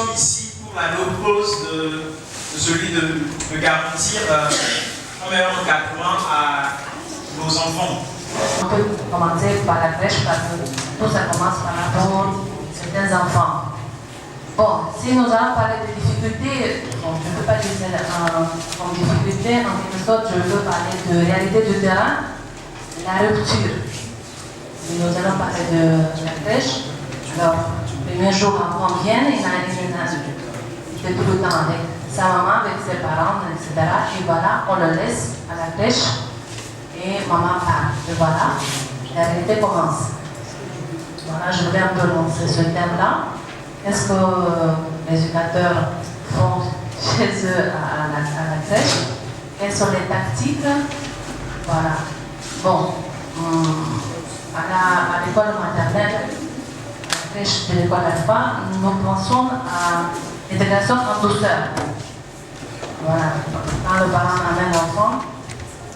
sommes ici pour la noble cause de celui de garantir un meilleur encadrement à nos enfants. On peut commencer par la crèche parce que tout ça commence par rapport à certains enfants. Bon, si nous allons parler de difficultés, bon, je ne peux pas dire en difficulté, en quelque sorte, je veux parler de réalité du terrain, la rupture. Et nous allons parler de la crèche. Alors, le premier jour, l'enfant vient, il a une il était tout le temps avec sa maman, avec ses parents, etc. Et voilà, on le laisse à la crèche. Et maman part. Et voilà, la réalité commence. Voilà, je voulais un peu lancer ce thème-là. Qu'est-ce que les éducateurs font chez eux à la crèche? Quelles sont les tactiques? Voilà. Bon, à l'école maternelle, à la crèche de l'école alpha, nous pensons à l'intégration en douceur. Voilà. Quand le parent amène l'enfant,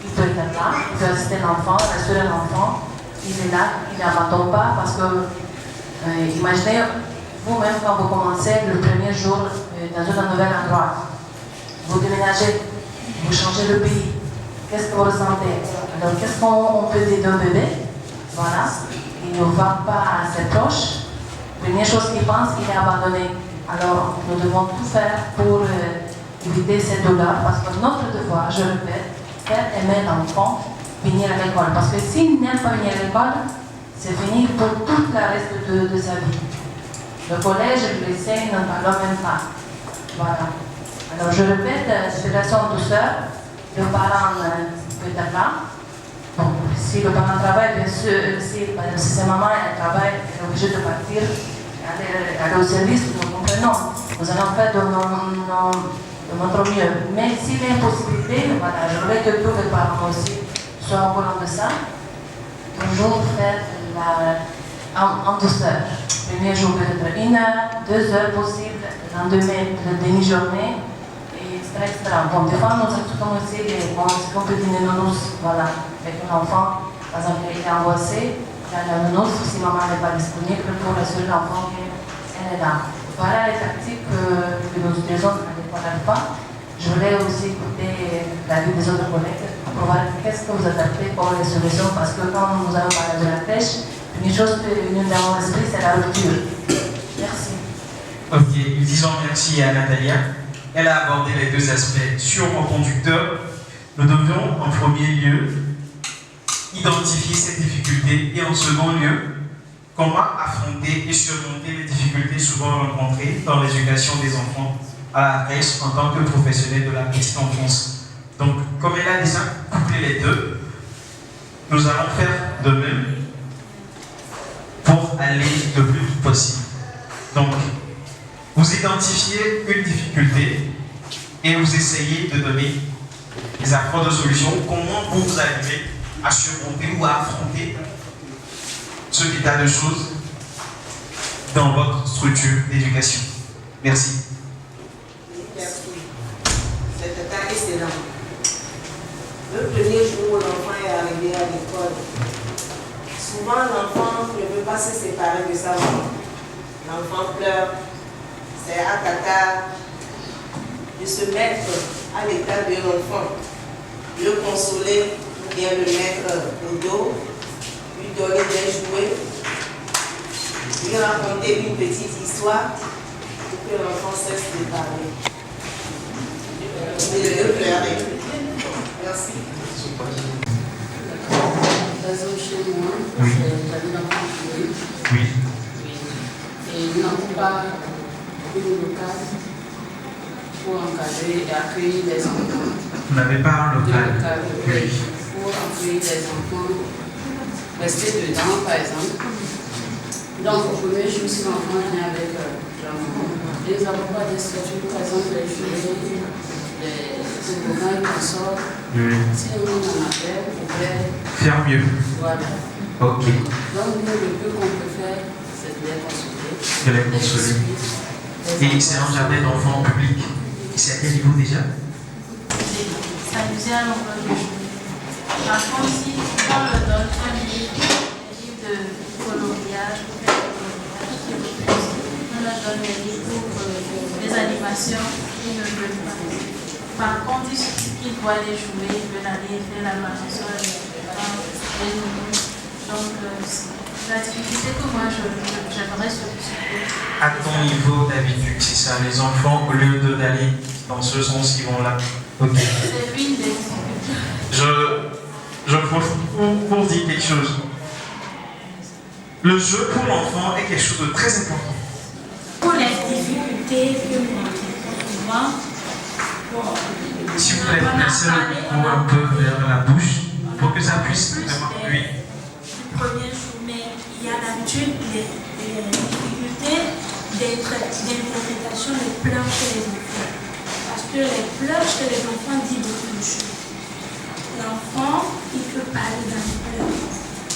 il peut être là, il peut rester l'enfant, rassurer l'enfant, il est là, il n'abandonne pas parce que, imaginez, vous-même quand vous commencez le premier jour dans un nouvel endroit, vous déménagez, vous changez le pays, qu'est-ce que vous ressentez? Alors qu'est-ce qu'on peut dire d'un bébé? Voilà, il ne va pas à ses proches, première chose qu'il pense, il est abandonné. Alors nous devons tout faire pour éviter ces douleurs parce que notre devoir, je répète, faire aimer l'enfant venir à l'école. Parce que s'il n'aime pas venir à l'école, c'est fini pour tout le reste de sa vie. Le collège, le lycée, n'en parlons même pas. Voilà. Alors je répète, l'intégration en douceur, le parent peut être là. Bon, si le parent travaille, bien sûr, si sa maman elle travaille, elle est obligée de partir, aller au service, nous comprenons. Nous allons faire de notre mieux. Mais s'il y a une possibilité, voilà, je voudrais que tous les parents aussi soient au courant de ça. Toujours faire en douceur. Premier jour peut-être 1 heure, 2 heures possible, le lendemain peut-être demi-journée, etc. Bon, des fois nous acceptons aussi qu'on peut dîner nounous, voilà, avec un enfant, par exemple, il est angoissé, il y a la nounous, si maman n'est pas disponible pour rassurer l'enfant qu'elle est là. Voilà les tactiques que nous utilisons à l'école alpha. Je voulais aussi écouter l'avis des autres collègues pour voir qu'est-ce que vous adaptez pour les solutions, parce que quand nous allons parler de la crèche, une chose qui est venue dans mon esprit, c'est la rupture. Merci. Ok, disons merci à Natalia. Elle a abordé les deux aspects. Sur mon conducteur, nous devions en premier lieu identifier ces difficultés et en second lieu, comment affronter et surmonter les difficultés souvent rencontrées dans l'éducation des enfants à la crèche en tant que professionnel de la petite enfance. Donc, comme elle a déjà couplé les deux, nous allons faire de même pour aller le plus vite possible. Donc, vous identifiez une difficulté et vous essayez de donner des apports de solution. Comment vous arrivez à surmonter ou à affronter ce état de choses dans votre structure d'éducation. Merci. Merci. C'était excellent. Le premier jour où l'enfant est arrivé à l'école, souvent l'enfant ne veut pas se séparer de sa maman. L'enfant pleure. C'est à Tata de se mettre à l'état de l'enfant, le consoler, ou bien le mettre au dos, lui donner des jouets, lui raconter une petite histoire pour que l'enfant cesse de parler. Et de pleurer. Merci. Chez moi, j'habite dans le pays. Oui. Et nous n'avons pas une local pour encadrer et accueillir les enfants. Vous n'avez pas un local? Oui. Pour accueillir les enfants, rester dedans par exemple. Donc au premier jour, si l'enfant vient avec l'enfant, nous n'avons pas de structures, par exemple les jouets, les toboggans et consorts. Si on en appelle, on peut faire mieux. Voilà. Ok. Donc nous, le peu qu'on peut faire, c'est de les consoler. De les consoler. Et c'est un jardin d'enfants public. C'est à quel niveau déjà? S'amuser à l'emploi du jour. Par contre, si on le donne un livre de coloriage, on le donne des livres pour intégration, ils ne veulent pas. Par contre, il suffit qu'ils voient les jouer, ils veulent aller faire la marche, les nounous. Donc, la difficulté que moi j'aimerais solutionner. À ton niveau d'habitude, c'est ça, les enfants, au lieu d'aller dans ce sens, ils vont là. Ok. C'est une des difficultés. Je profite pour dire quelque chose. Le jeu pour l'enfant est quelque chose de très important. Pour les difficultés que nous rencontrons souvent, Si vous voulez placer le micro un peu vers la bouche, pour que ça puisse vraiment. Oui. du premier jour, mais il y a d'habitude les difficultés d'interprétation des pleurs chez les enfants. Parce que les pleurs chez les enfants disent beaucoup de choses. L'enfant, il peut parler dans les pleurs.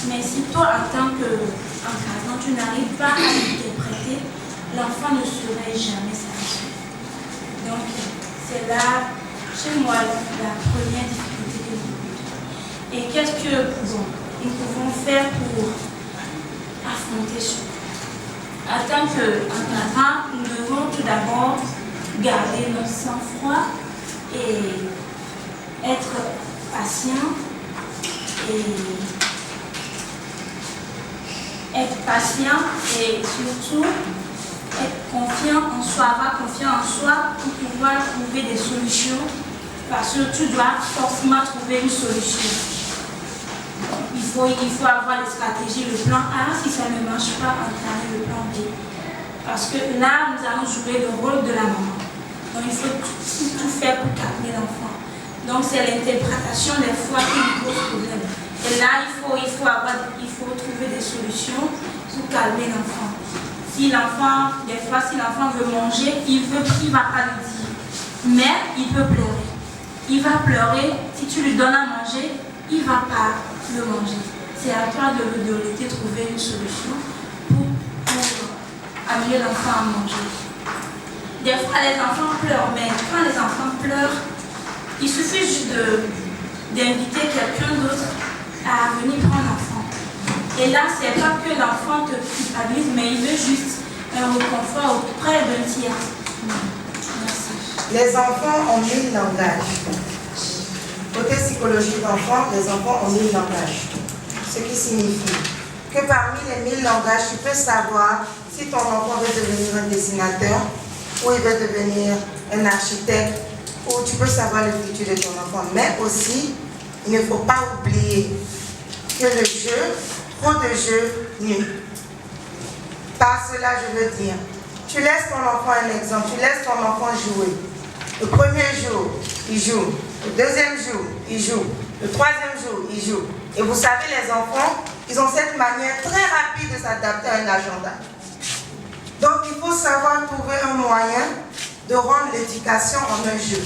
Mais si toi, en tant qu'encadrant, tu n'arrives pas à l'interpréter, l'enfant ne saurait jamais satisfait. Donc, c'est là, chez moi, la première difficulté que nous rencontrons. Et qu'est-ce que nous pouvons faire pour affronter ça? En tant qu'encadrant, nous devons tout d'abord garder notre sang-froid et être patient et surtout être confiant en soi, avoir confiance en soi pour pouvoir trouver des solutions, parce que tu dois forcément trouver une solution. Il faut avoir des stratégies, le plan A, si ça ne marche pas, entamer le plan B. Parce que là, nous allons jouer le rôle de la maman. Donc il faut tout faire pour calmer l'enfant. Donc c'est l'interprétation des fois qui nous pose problème. Et là, il faut trouver des solutions pour calmer l'enfant. Si l'enfant, des fois, si l'enfant veut manger, il ne va pas le dire. Mais il peut pleurer. Il va pleurer, si tu lui donnes à manger, il ne va pas le manger. C'est à toi de trouver une solution pour amener l'enfant à manger. Des fois, les enfants pleurent, mais quand les enfants pleurent, il suffit juste d'inviter quelqu'un d'autre à venir prendre l'enfant. Et là, c'est pas que l'enfant te culpabilise, mais il veut juste un réconfort auprès d'un tiers. Merci. Les enfants ont 1000 langages. Côté psychologie d'enfant, les enfants ont 1000 langages. Ce qui signifie que parmi les 1000 langages, tu peux savoir si ton enfant veut devenir un dessinateur, ou il veut devenir un architecte, ou tu peux savoir le futur de ton enfant. Mais aussi, il ne faut pas oublier que le jeu, trop de jeux nuit. Par cela, je veux dire, tu laisses ton enfant un exemple, tu laisses ton enfant jouer. Le premier jour, il joue. Le deuxième jour, il joue. Le troisième jour, il joue. Et vous savez, les enfants, ils ont cette manière très rapide de s'adapter à un agenda. Donc, il faut savoir trouver un moyen de rendre l'éducation en un jeu.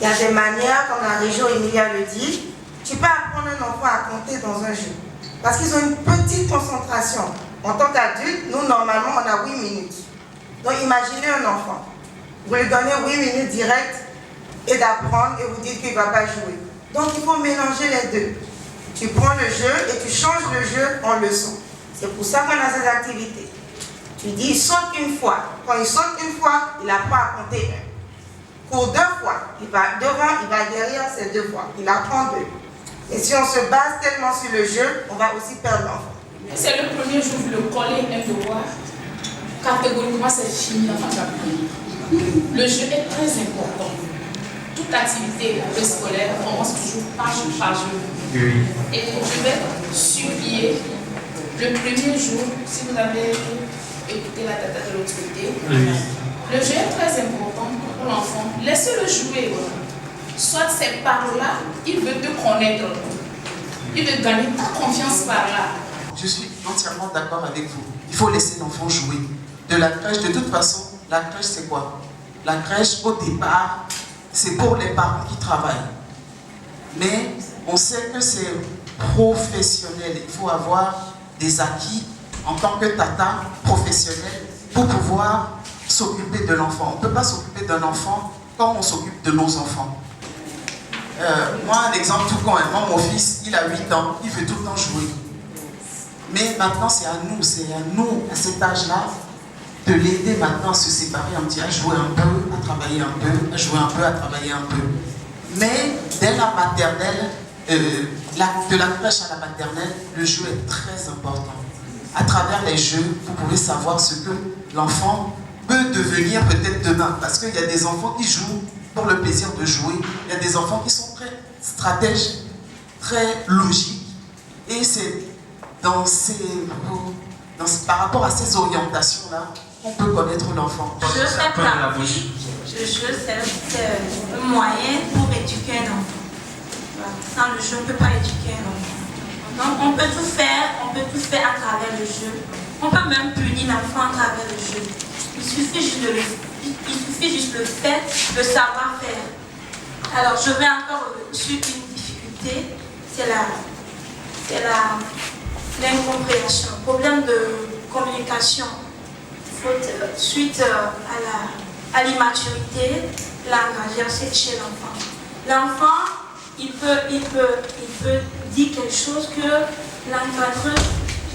Il y a des manières, comme la région Emilia le dit, tu peux apprendre un enfant à compter dans un jeu. Parce qu'ils ont une petite concentration. En tant qu'adulte, nous, normalement, on a 8 minutes. Donc, imaginez un enfant. Vous lui donnez 8 minutes directes et d'apprendre et vous dites qu'il ne va pas jouer. Donc, il faut mélanger les deux. Tu prends le jeu et tu changes le jeu en leçon. C'est pour ça qu'on a ces activités. Tu dis, il saute une fois. Quand il saute une fois, il apprend à compter 1. Court 2 fois. Il va devant, il va derrière ces 2 fois. Il apprend 2. Et si on se base tellement sur le jeu, on va aussi perdre l'enfant. C'est le premier jour, le coller un devoir. Catégoriquement, c'est fini, l'enfant va pleurer. Le jeu est très important. Toute activité scolaire commence toujours page par jour. Oui. Et je vais supplier, le premier jour, si vous avez écouté la tata de l'autre côté, Oui. le jeu est très important pour l'enfant. Laissez-le jouer. Soit c'est par là, il veut te connaître. Il veut gagner ta confiance par là. Je suis entièrement d'accord avec vous. Il faut laisser l'enfant jouer. De la crèche, de toute façon, la crèche c'est quoi? La crèche, au départ, c'est pour les parents qui travaillent. Mais on sait que c'est professionnel. Il faut avoir des acquis en tant que tata professionnel pour pouvoir s'occuper de l'enfant. On ne peut pas s'occuper d'un enfant comme on s'occupe de nos enfants. Moi, un exemple tout con, moi, mon fils, il a 8 ans, il veut tout le temps jouer. Mais maintenant, c'est à nous, à cet âge-là, de l'aider maintenant à se séparer, à jouer un peu, à travailler un peu, à jouer un peu, à travailler un peu. Mais dès la maternelle, de la crèche à la maternelle, le jeu est très important. À travers les jeux, vous pouvez savoir ce que l'enfant peut devenir peut-être demain. Parce qu'il y a des enfants qui jouent pour le plaisir de jouer. Il y a des enfants qui sont très stratèges, très logiques. Et c'est par rapport à ces orientations-là qu'on peut connaître l'enfant. Je fais partie. Le jeu, c'est un moyen pour éduquer un enfant. Sans le jeu, on ne peut pas éduquer un enfant. Donc, on peut tout faire à travers le jeu. On peut même punir l'enfant à travers le jeu. Il suffit juste le fait de savoir faire. Alors, je vais encore sur une difficulté, c'est l'incompréhension, problème de communication, suite à l'immaturité langagière chez l'enfant. L'enfant, il peut dire quelque chose que l'encadreur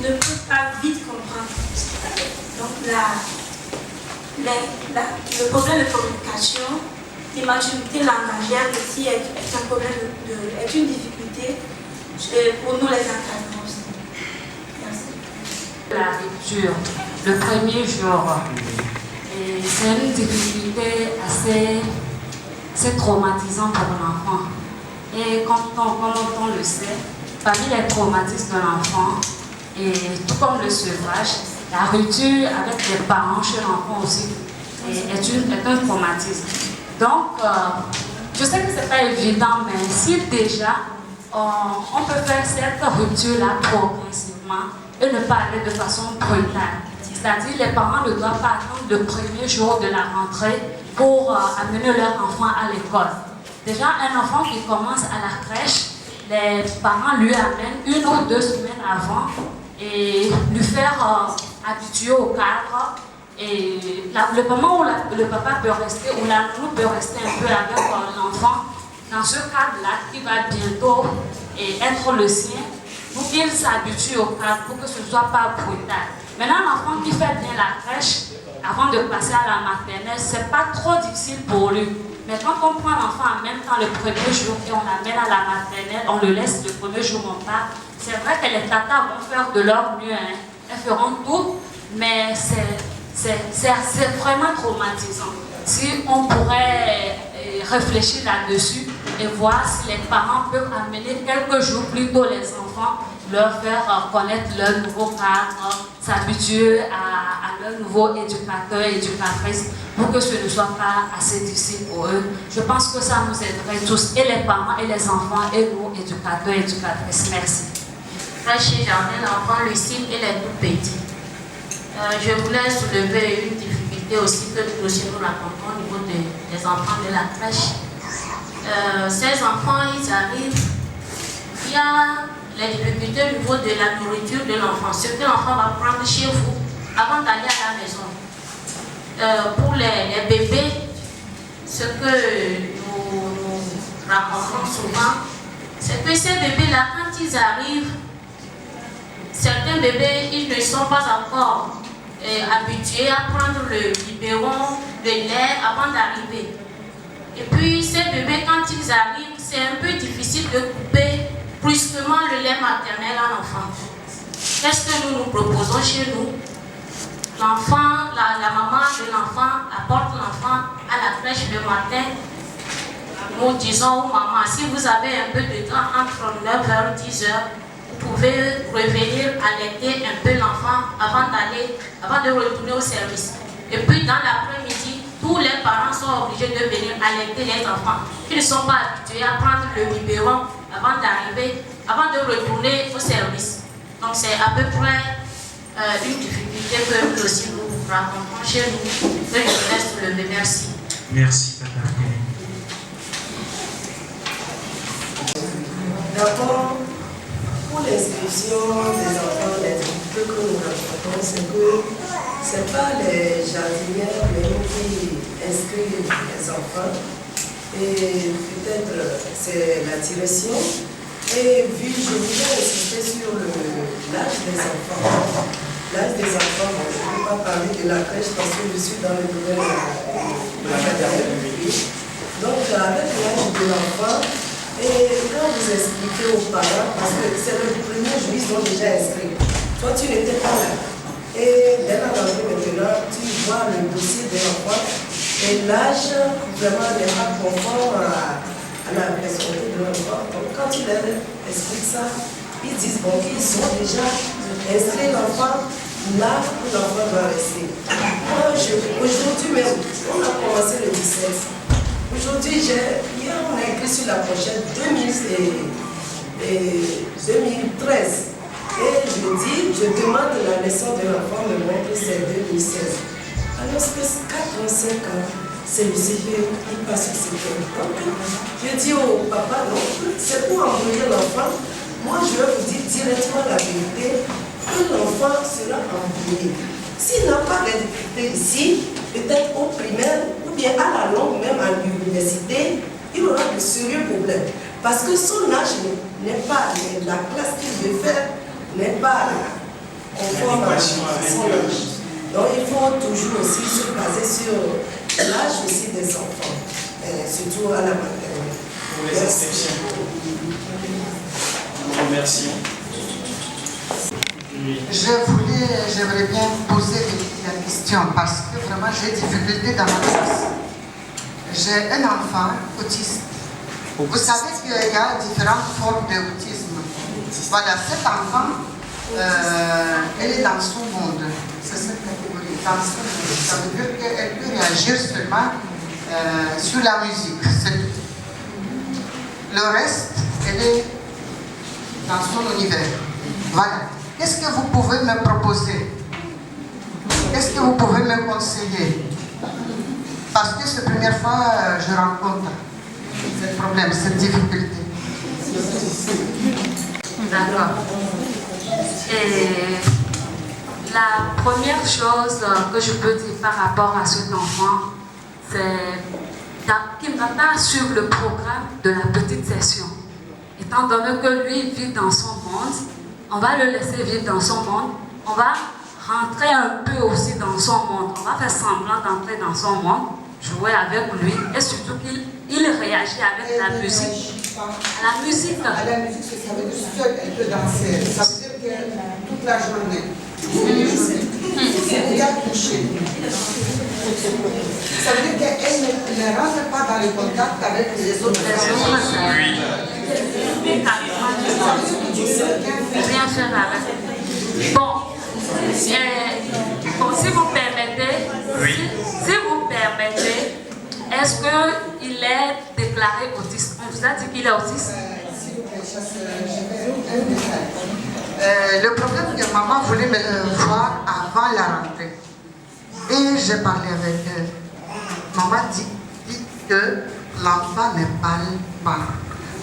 ne peut pas vite comprendre. Donc le problème de communication, l'immaturité langagière aussi est un problème, est une difficulté pour nous les encadreurs aussi. Merci. La lecture, le premier jour, c'est une difficulté assez traumatisante pour l'enfant. Et comme on le sait, parmi les traumatismes de l'enfant, et tout comme le sevrage, la rupture avec les parents chez l'enfant aussi est un traumatisme. Donc, je sais que ce n'est pas évident, mais si déjà on peut faire cette rupture-là progressivement et ne pas aller de façon brutale. C'est-à-dire les parents ne doivent pas attendre le premier jour de la rentrée pour amener leur enfant à l'école. Déjà, un enfant qui commence à la crèche, les parents lui amènent 1 ou 2 semaines avant et lui faire habituer au cadre. Et le moment où le papa peut rester, ou la nounou peut rester un peu avec l'enfant, dans ce cadre-là, qui va bientôt être le sien, pour qu'il s'habitue au cadre, pour que ce ne soit pas brutal. Maintenant, l'enfant qui fait bien la crèche, avant de passer à la maternelle, ce n'est pas trop difficile pour lui. Mais quand on prend l'enfant en même temps le premier jour et on l'amène à la maternelle, on le laisse le premier jour on part, c'est vrai que les tatas vont faire de leur mieux, hein. Elles feront tout, mais c'est vraiment traumatisant. Si on pourrait réfléchir là-dessus et voir si les parents peuvent amener quelques jours plus tôt les enfants, leur faire connaître leur nouveau cadre, s'habituer à leur nouveau éducateur et éducatrice pour que ce ne soit pas assez difficile pour eux. Je pense que ça nous aiderait tous, et les parents, et les enfants, et nous, éducateurs et éducatrices. Merci. Chez Jardin, l'enfant Lucille, elle est tout petit. Je voulais soulever une difficulté aussi que nous aussi nous rencontrons au niveau des enfants de la crèche. Ces enfants, ils arrivent, il y a les difficultés au niveau de la nourriture de l'enfant, ce que l'enfant va prendre chez vous avant d'aller à la maison. Pour les bébés, ce que nous rencontrons souvent, c'est que ces bébés-là, quand ils arrivent, certains bébés, ils ne sont pas encore habitués à prendre le biberon, le lait avant d'arriver. Et puis ces bébés, quand ils arrivent, c'est un peu difficile de couper brusquement le lait maternel à l'enfant. Qu'est-ce que nous proposons chez nous? L'enfant, la maman de l'enfant apporte l'enfant à la crèche le matin. Nous disons aux mamans, si vous avez un peu de temps entre 9h et 10h, vous pouvez revenir allaiter un peu l'enfant avant de retourner au service. Et puis dans l'après-midi, tous les parents sont obligés de venir allaiter les enfants qui ne sont pas habitués à prendre le biberon avant d'arriver, avant de retourner au service. Donc c'est à peu près une difficulté que nous aussi nous rencontrons chez nous, que je vous laisse lever. Merci. Merci, Tata. D'abord, pour l'inscription des enfants, les difficultés que nous rencontrons, c'est que ce n'est pas les jardinières mais nous qui inscrivent les enfants. Et peut-être c'est la direction. Et vu, je voulais insister sur l'âge des enfants. L'âge des enfants, bon, je ne peux pas parler de la crèche parce que je suis dans le domaine de la maternelle. Donc, avec l'âge de l'enfant, et quand vous expliquez aux parents, parce que c'est le premier jour, ils sont déjà inscrits. Toi, tu n'étais pas là. Et dès la rentrée maintenant, tu vois le dossier de l'enfant et l'âge vraiment n'est pas conforme à la personnalité de l'enfant. Donc, quand tu leur expliques ça, ils disent bon, ils sont déjà inscrits l'enfant là où l'enfant doit rester. Moi, aujourd'hui même, on a commencé le 17. Aujourd'hui, hier, on a écrit sur la pochette 2013. Et je demande la naissance de l'enfant, me montre c'est 2016. Alors que 4 ou 5 ans, celui-ci, il passe sur ce thème. Donc, je dis au papa, non, c'est pour embrouiller l'enfant. Moi, je vais vous dire directement la vérité, que l'enfant sera embrouillé. S'il n'a pas de difficulté ici, peut-être au primaire, ou bien à la longue, même à l'université, il aura de sérieux problèmes. Parce que son âge n'est pas, la classe qu'il veut faire n'est pas conforme à son âge. Donc il faut toujours aussi se baser sur l'âge aussi des enfants, surtout à la maternelle. Pour les inscriptions. Nous remercions. J'aimerais bien poser la question parce que vraiment j'ai des difficultés dans ma classe. J'ai un enfant autiste. Vous savez qu'il y a différentes formes d'autisme. Voilà, cet enfant, elle est dans son monde. C'est cette catégorie. Dans son monde. Ça veut dire qu'elle peut réagir seulement sur la musique. C'est tout. Le reste, elle est dans son univers. Voilà. Qu'est-ce que vous pouvez me proposer? Qu'est-ce que vous pouvez me conseiller? Parce que c'est la première fois que je rencontre ce problème, cette difficulté. D'accord. Et la première chose que je peux dire par rapport à cet enfant, c'est qu'il ne va pas suivre le programme de la petite session. Étant donné que lui vit dans son monde, on va le laisser vivre dans son monde, on va rentrer un peu aussi dans son monde, on va faire semblant d'entrer dans son monde, jouer avec lui et surtout qu'il réagit avec la musique. La musique. À la musique, ça veut dire seule, elle peut danser. Ça veut dire que toute la journée. C'est bien touché. Ça veut dire qu'elle ne rentre pas dans le contact avec les autres personnes. Oui. Bien sûr, avec. Bon, si vous permettez, si vous permettez, est-ce qu'il est déclaré autiste? On vous a dit qu'il est autiste? Le problème est que maman voulait me voir avant la rentrée. Et j'ai parlé avec elle. Maman dit que l'enfant ne parle pas.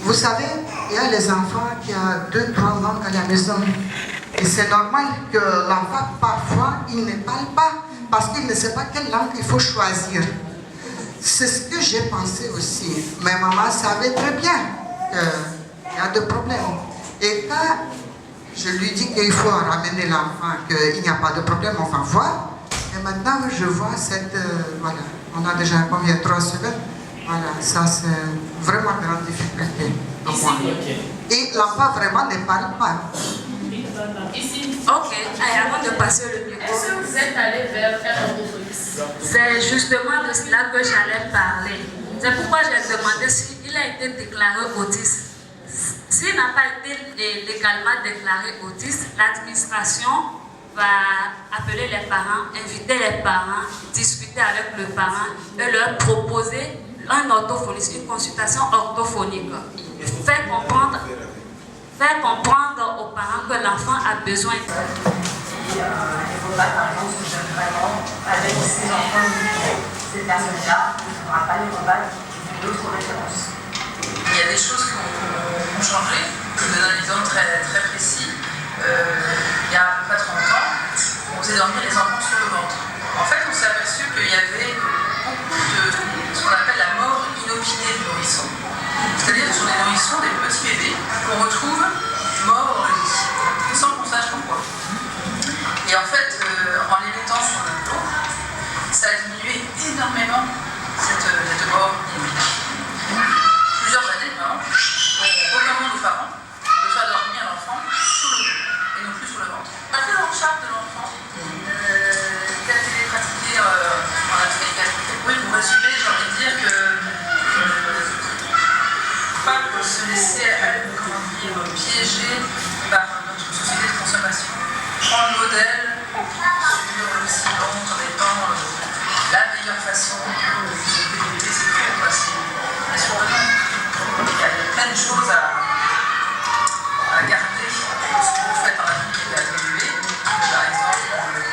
Vous savez, il y a les enfants qui ont 2-3 langues à la maison. Et c'est normal que l'enfant, parfois, il ne parle pas parce qu'il ne sait pas quelle langue il faut choisir. C'est ce que j'ai pensé aussi. Mais maman savait très bien qu'il y a des problèmes. Et quand je lui dis qu'il faut ramener l'enfant, qu'il n'y a pas de problème, on va voir. Et maintenant, je vois cette... voilà, on a déjà combien? 3 semaines. Voilà, ça c'est vraiment une grande difficulté pour moi. Et l'enfant vraiment ne parle pas. Ici. Ok, avant de passer le micro, est-ce que vous êtes allé vers un orthophoniste? C'est justement de cela que j'allais parler. C'est pourquoi j'ai demandé s'il a été déclaré autiste. S'il n'a pas été légalement déclaré autiste, l'administration va appeler les parents, inviter les parents, discuter avec le parent et leur proposer un orthophoniste, une consultation orthophonique. Faire comprendre aux parents que l'enfant a besoin. Il ne faut pas, par exemple, se faire vraiment avec ces enfants, ces personnes-là, il ne faudra pas les rebattre d'autres références. Il y a des choses qui ont changé. Je vous donne un exemple très, très précis. Il y a à peu près 30 ans, on faisait dormir les enfants sur le ventre. En fait, on s'est aperçu qu'il y avait beaucoup de ce qu'on appelle la mort inopinée de nourrissons. C'est-à-dire que ce sont des nourrissons, des petits bébés qu'on retrouve morts dans le lit, sans qu'on sache pourquoi. Il y Et en fait, en les mettant sur le dos, ça a diminué énormément cette mort imminente. Plusieurs années, vraiment, on recommande aux parents de faire dormir l'enfant sur le dos et non plus sur le ventre. La prise en charge de l'enfant, telle qu'elle est pratiquée en Afrique, oui, pour résumer, j'ai envie de dire que pas se laisser piéger par notre société de consommation, prendre modèle sur l'Occident en étant la meilleure façon de se développer, c'est cool, c'est surprenant. Il y a plein de choses à garder ce que vous faites en Afrique et à évoluer. Par exemple,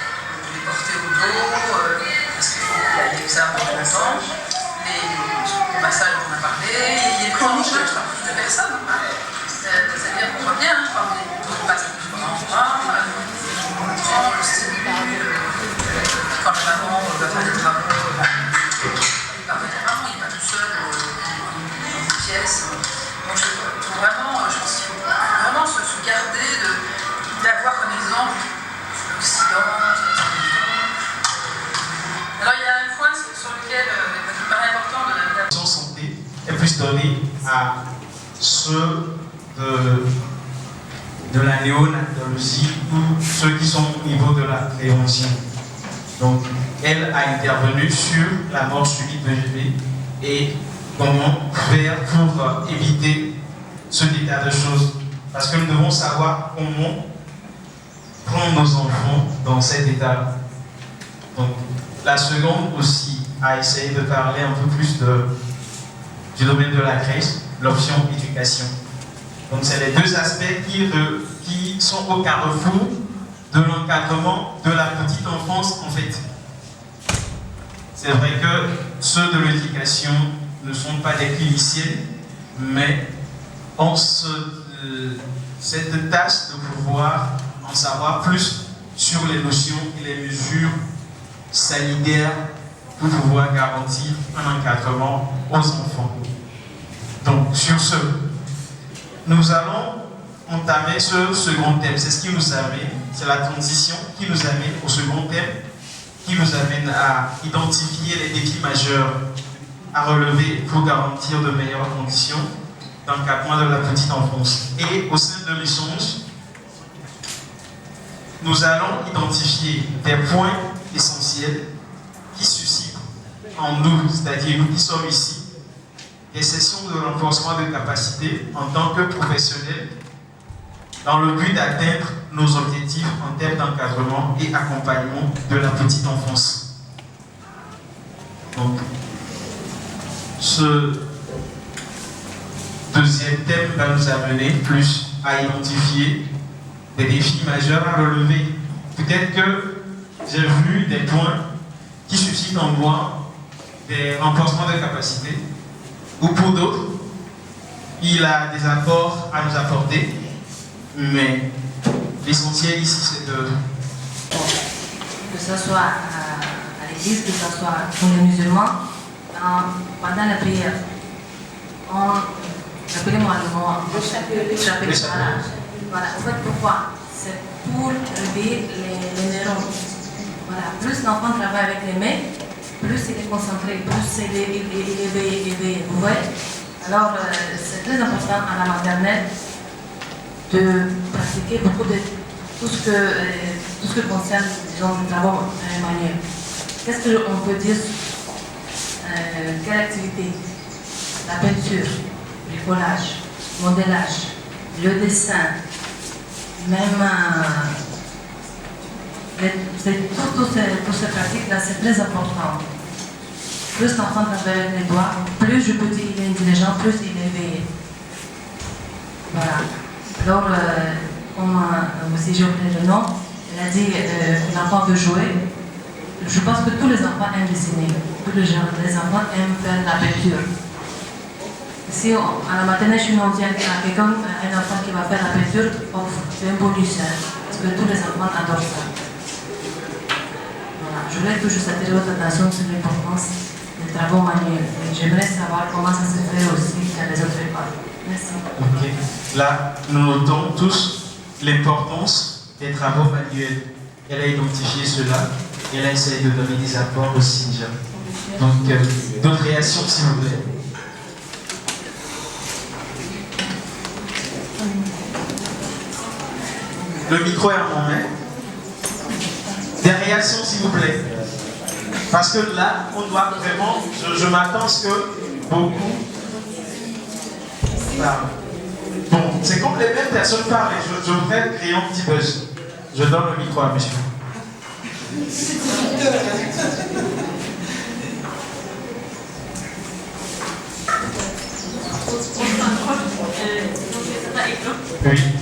les porter au dos, parce qu'il faut qu'il y ait ça pendant longtemps. Les massages dont on a parlé, les prises en charge par plus de personnes. C'est-à-dire qu'on voit bien, quand on passe plus pendant un mois, on le stimule, quand la maman va faire des travaux, il part avec la maman, il n'est pas tout seul dans une pièce. Donc vraiment, je pense qu'il faut vraiment se garder d'avoir comme exemple l'Occident. Alors il y a un point sur lequel il me paraît important de la santé est plus donnée à ceux de la néonatologie ou ceux qui sont au niveau de la prévention. Donc, elle a intervenu sur la mort subite de bébé et comment faire pour éviter ce état de choses. Parce que nous devons savoir comment prendre nos enfants dans cet état. Donc, la seconde aussi a essayé de parler un peu plus du domaine de la crèche, l'option éducation. Donc, c'est les deux aspects qui sont au carrefour de l'encadrement de la petite enfance, en fait. C'est vrai que ceux de l'éducation ne sont pas des cliniciens, mais ont cette tâche de pouvoir en savoir plus sur les notions et les mesures sanitaires pour pouvoir garantir un encadrement aux enfants. Donc, sur ce, nous allons entamer ce second thème. C'est ce qui nous amène, c'est la transition qui nous amène au second thème, qui nous amène à identifier les défis majeurs à relever pour garantir de meilleures conditions d'encadrement de la petite enfance. Et au sein de l'échange, nous allons identifier des points essentiels qui suscitent en nous, c'est-à-dire nous qui sommes ici, des sessions de renforcement de capacité en tant que professionnels dans le but d'atteindre nos objectifs en termes d'encadrement et accompagnement de la petite enfance. Donc, ce deuxième thème va nous amener plus à identifier des défis majeurs à relever. Peut-être que j'ai vu des points qui suscitent en moi des renforcements de capacité, ou pour d'autres, il a des apports à nous apporter, mais l'essentiel ici, c'est de... Que ce soit à l'église, que ce soit pour les musulmans, pendant la prière, rappelez-moi le mot, chapelet. Voilà, en fait, pourquoi? C'est pour réveiller les neurones. Voilà, plus l'enfant travaille avec les mains, plus il est concentré, plus il est éveillé. Vous voyez? Alors, c'est très important à la maternelle de pratiquer beaucoup de tout ce que concerne, disons, le travail manuel. Qu'est-ce qu'on peut dire? Quelle activité? La peinture, le collage, le modélage, le dessin, même toutes ces pratiques-là, c'est très important. Plus l'enfant travaille avec les doigts, plus je peux dire qu'il est intelligent, plus il est éveillé. Voilà. Alors, comme aussi j'ai oublié le nom, elle a dit l'enfant veut jouer. Je pense que tous les enfants aiment dessiner. Tous les enfants aiment faire la peinture. Si à la maternelle, je on dit à quelqu'un, un enfant qui va faire la peinture, c'est un bonus, parce que tous les enfants adorent ça. Voilà. Je voulais toujours attirer votre attention sur l'importance des travaux manuels. J'aimerais savoir comment ça se fait aussi dans les autres écoles. Merci. Ok. Là, nous notons tous l'importance des travaux manuels. elle a identifié cela et elle a essayé de donner des apports au Sinja. Donc, d'autres réactions, s'il vous plaît. Le micro est à mon main. Des réactions, s'il vous plaît. Parce que là, on doit vraiment, je m'attends à ce que beaucoup parlent. Bon, c'est comme les mêmes personnes parlent et je voudrais créer un petit buzz. Je donne le micro à monsieur. Oui.